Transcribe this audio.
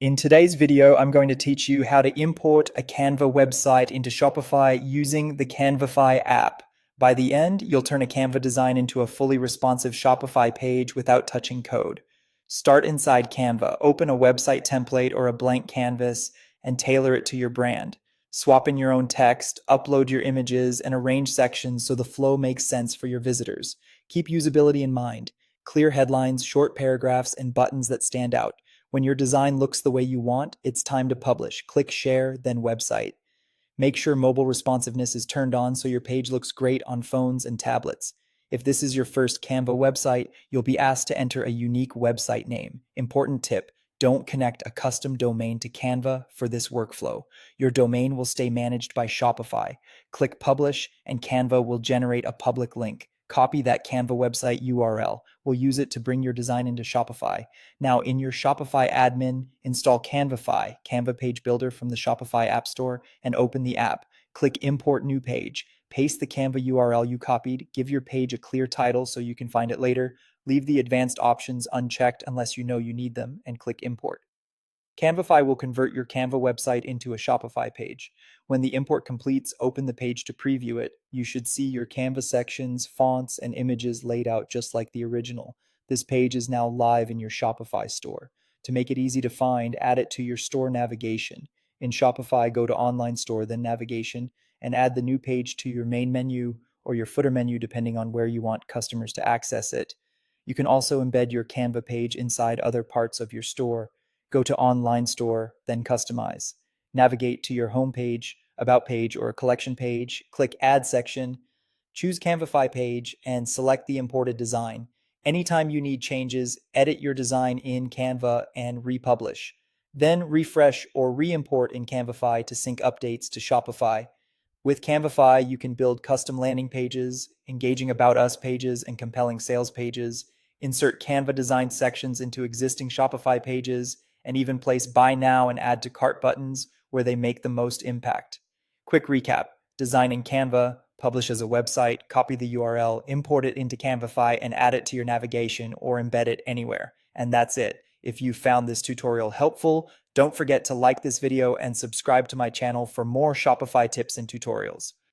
In today's video, I'm going to teach you how to import a Canva website into Shopify using the Canvify app. By the end, you'll turn a Canva design into a fully responsive Shopify page without touching code. Start inside Canva, open a website template or a blank canvas, and tailor it to your brand. Swap in your own text, upload your images, and arrange sections so the flow makes sense for your visitors. Keep usability in mind. Clear headlines, short paragraphs, and buttons that stand out. When your design looks the way you want, it's time to publish. Click share, then website. Make sure mobile responsiveness is turned on so your page looks great on phones and tablets. If this is your first Canva website, you'll be asked to enter a unique website name. Important tip: don't connect a custom domain to Canva for this workflow. Your domain will stay managed by Shopify. Click publish, and Canva will generate a public link. Copy that Canva website URL. We'll use it to bring your design into Shopify. Now, in your Shopify admin, install Canvify, Canva Page Builder from the Shopify App Store, and open the app. Click Import New Page. Paste the Canva URL you copied. Give your page a clear title so you can find it later. Leave the advanced options unchecked unless you know you need them, and click Import. Canvify will convert your Canva website into a Shopify page. When the import completes, open the page to preview it. You should see your Canva sections, fonts, and images laid out just like the original. This page is now live in your Shopify store. To make it easy to find, add it to your store navigation. In Shopify, go to Online Store, then Navigation, and add the new page to your main menu or your footer menu depending on where you want customers to access it. You can also embed your Canva page inside other parts of your store. Go to Online Store, then Customize. Navigate to your home page, About page, or collection page. Click Add section. Choose Canvify page and select the imported design. Anytime you need changes, edit your design in Canva and republish. Then refresh or re-import in Canvify to sync updates to Shopify. With Canvify, you can build custom landing pages, engaging About Us pages, and compelling sales pages, insert Canva design sections into existing Shopify pages, and even place Buy Now and Add to Cart buttons where they make the most impact. Quick recap: design in Canva, publish as a website, copy the URL, import it into Canvify, and add it to your navigation or embed it anywhere. And that's it. If you found this tutorial helpful, don't forget to like this video and subscribe to my channel for more Shopify tips and tutorials.